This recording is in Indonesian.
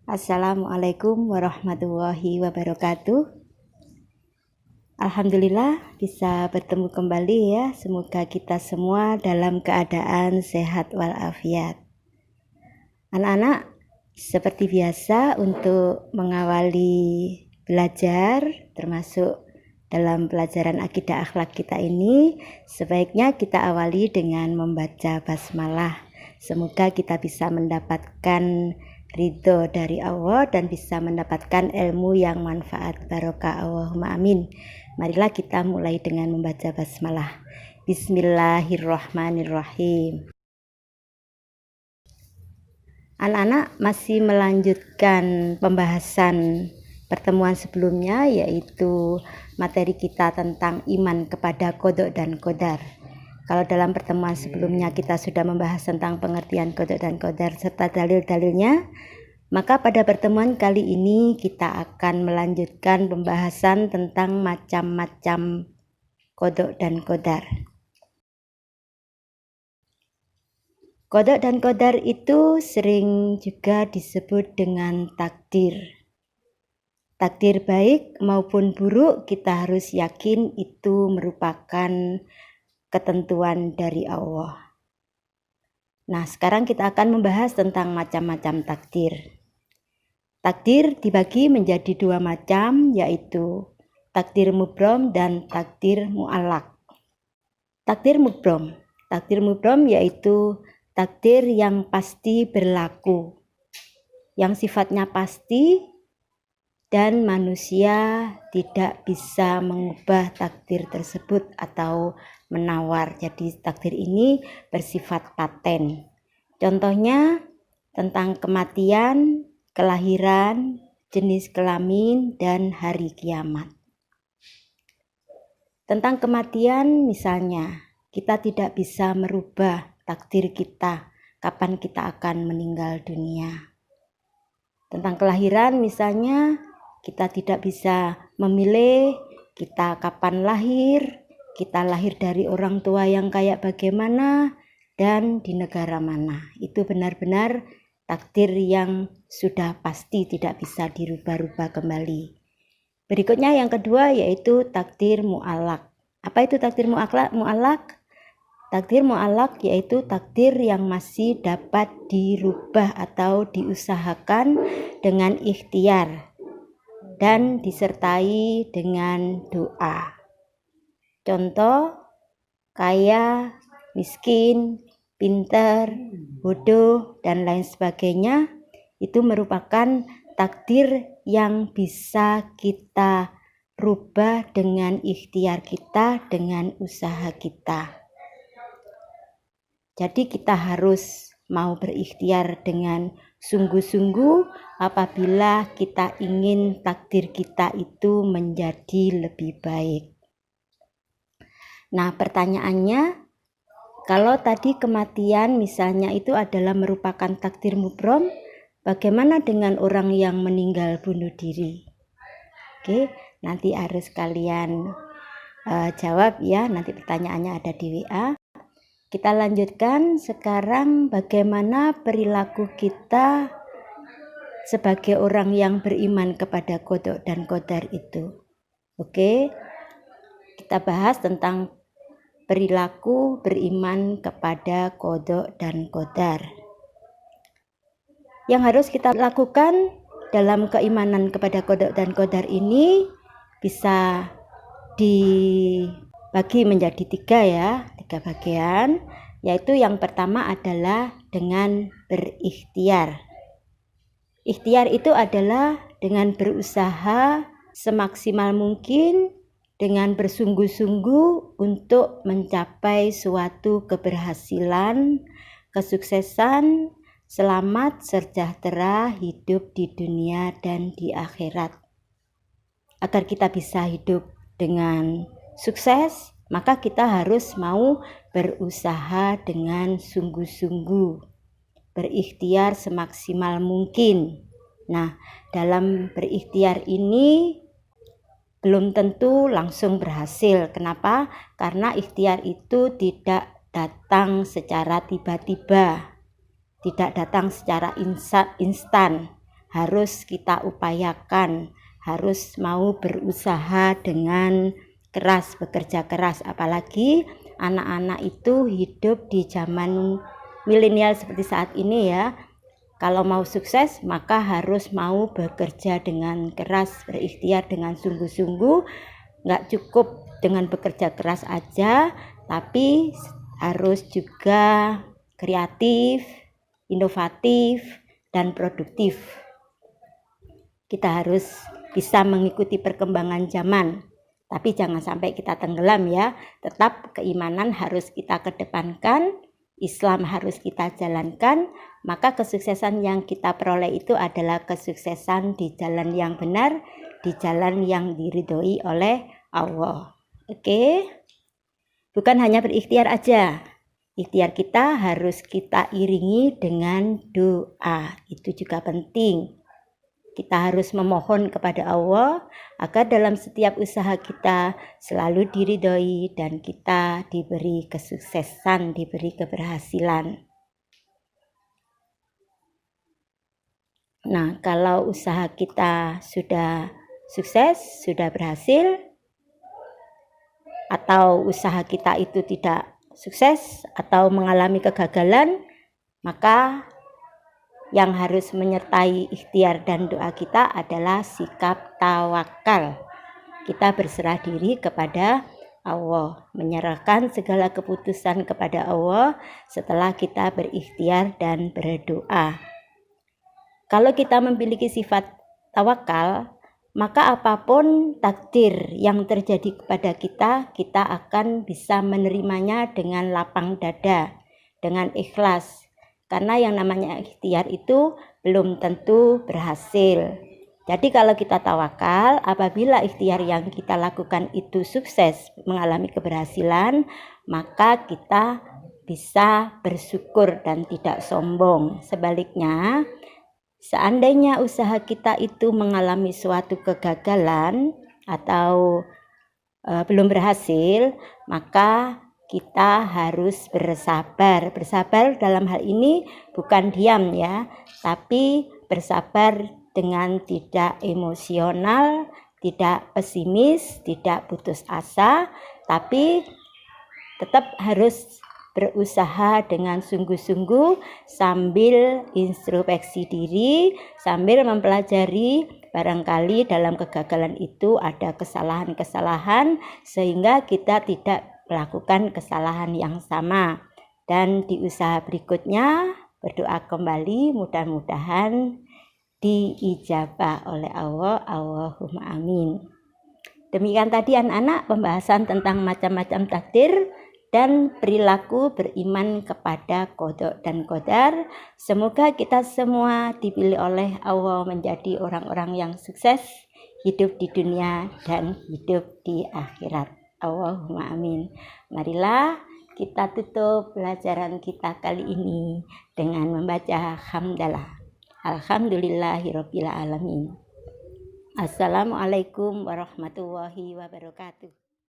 Assalamualaikum warahmatullahi wabarakatuh. Alhamdulillah bisa bertemu kembali ya. Semoga kita semua dalam keadaan sehat walafiat. Anak-anak, seperti biasa untuk mengawali belajar termasuk dalam pelajaran akidah akhlak kita ini, sebaiknya kita awali dengan membaca basmalah. Semoga kita bisa mendapatkan ridho dari Allah dan bisa mendapatkan ilmu yang manfaat barokah. Allahumma amin. Marilah kita mulai dengan membaca basmalah. Bismillahirrahmanirrahim. Anak-anak masih melanjutkan pembahasan pertemuan sebelumnya, yaitu materi kita tentang iman kepada qada dan qadar. Kalau dalam pertemuan sebelumnya kita sudah membahas tentang pengertian qada dan qadar serta dalil-dalilnya, maka pada pertemuan kali ini kita akan melanjutkan pembahasan tentang macam-macam qada dan qadar. Qada dan qadar itu sering juga disebut dengan takdir. Takdir baik maupun buruk kita harus yakin itu merupakan ketentuan dari Allah. Nah, sekarang kita akan membahas tentang macam-macam takdir. Takdir dibagi menjadi dua macam, yaitu takdir mubrom dan takdir mu'allaq. Takdir mubrom yaitu takdir yang pasti berlaku, yang sifatnya pasti dan manusia tidak bisa mengubah takdir tersebut atau menawar. Jadi takdir ini bersifat paten. Contohnya tentang kematian, kelahiran, jenis kelamin, dan hari kiamat. Tentang kematian misalnya, kita tidak bisa merubah takdir kita kapan kita akan meninggal dunia. Tentang kelahiran misalnya, kita tidak bisa memilih kita kapan lahir, kita lahir dari orang tua yang kayak bagaimana, dan di negara mana. Itu benar-benar takdir yang sudah pasti tidak bisa dirubah-rubah kembali. Berikutnya yang kedua yaitu takdir mu'allaq. Apa itu takdir mu'allaq? Takdir mu'allaq yaitu takdir yang masih dapat dirubah atau diusahakan dengan ikhtiar dan disertai dengan doa. Contoh, kaya, miskin, pintar, bodoh, dan lain sebagainya, itu merupakan takdir yang bisa kita rubah dengan ikhtiar kita, dengan usaha kita. Jadi kita harus mau berikhtiar dengan sungguh-sungguh apabila kita ingin takdir kita itu menjadi lebih baik. Nah, pertanyaannya, kalau tadi kematian misalnya itu adalah merupakan takdir mubrom, bagaimana dengan orang yang meninggal bunuh diri? Oke, nanti harus kalian jawab ya, nanti pertanyaannya ada di WA. Kita lanjutkan sekarang bagaimana perilaku kita sebagai orang yang beriman kepada qada dan qadar itu. Oke, kita bahas tentang perilaku beriman kepada qada dan qadar. Yang harus kita lakukan dalam keimanan kepada qada dan qadar ini bisa dibagi menjadi tiga bagian, yaitu yang pertama adalah dengan berikhtiar. Ikhtiar itu adalah dengan berusaha semaksimal mungkin, dengan bersungguh-sungguh untuk mencapai suatu keberhasilan, kesuksesan, selamat, sejahtera, hidup di dunia dan di akhirat. Agar kita bisa hidup dengan sukses, maka kita harus mau berusaha dengan sungguh-sungguh, berikhtiar semaksimal mungkin. Nah, dalam berikhtiar ini belum tentu langsung berhasil. Kenapa? Karena ikhtiar itu tidak datang secara tiba-tiba, tidak datang secara instan. harus kita upayakan, harus mau berusaha dengan keras, bekerja keras. Apalagi anak-anak itu hidup di zaman milenial seperti saat ini ya. Kalau mau sukses maka harus mau bekerja dengan keras, berikhtiar dengan sungguh-sungguh. Nggak cukup dengan bekerja keras aja, tapi harus juga kreatif, inovatif, dan produktif. Kita harus bisa mengikuti perkembangan zaman, tapi jangan sampai kita tenggelam ya. Tetap keimanan harus kita kedepankan, Islam harus kita jalankan, maka kesuksesan yang kita peroleh itu adalah kesuksesan di jalan yang benar, di jalan yang diridhoi oleh Allah. Oke? Bukan hanya berikhtiar aja. Ikhtiar kita harus kita iringi dengan doa. Itu juga penting. Kita harus memohon kepada Allah agar dalam setiap usaha kita selalu diridhoi dan kita diberi kesuksesan, diberi keberhasilan. Nah, kalau usaha kita sudah sukses, sudah berhasil, atau usaha kita itu tidak sukses atau mengalami kegagalan, maka yang harus menyertai ikhtiar dan doa kita adalah sikap tawakal. Kita berserah diri kepada Allah, menyerahkan segala keputusan kepada Allah setelah kita berikhtiar dan berdoa. Kalau kita memiliki sifat tawakal, maka apapun takdir yang terjadi kepada kita, kita akan bisa menerimanya dengan lapang dada, dengan ikhlas. Karena yang namanya ikhtiar itu belum tentu berhasil. Jadi kalau kita tawakal, apabila ikhtiar yang kita lakukan itu sukses, mengalami keberhasilan, maka kita bisa bersyukur dan tidak sombong. Sebaliknya, seandainya usaha kita itu mengalami suatu kegagalan atau belum berhasil, maka kita harus bersabar. Bersabar dalam hal ini bukan diam ya, tapi bersabar dengan tidak emosional, tidak pesimis, tidak putus asa, tapi tetap harus berusaha dengan sungguh-sungguh sambil introspeksi diri, sambil mempelajari barangkali dalam kegagalan itu ada kesalahan-kesalahan sehingga kita tidak melakukan kesalahan yang sama, dan di usaha berikutnya berdoa kembali, mudah-mudahan diijabah oleh Allah. Allahumma amin. Demikian tadi anak-anak pembahasan tentang macam-macam takdir dan perilaku beriman kepada qada dan qadar. Semoga kita semua dipilih oleh Allah menjadi orang-orang yang sukses hidup di dunia dan hidup di akhirat. Allahumma amin. Marilah kita tutup pelajaran kita kali ini dengan membaca hamdalah. Alhamdulillahirabbil alamin. Assalamualaikum warahmatullahi wabarakatuh.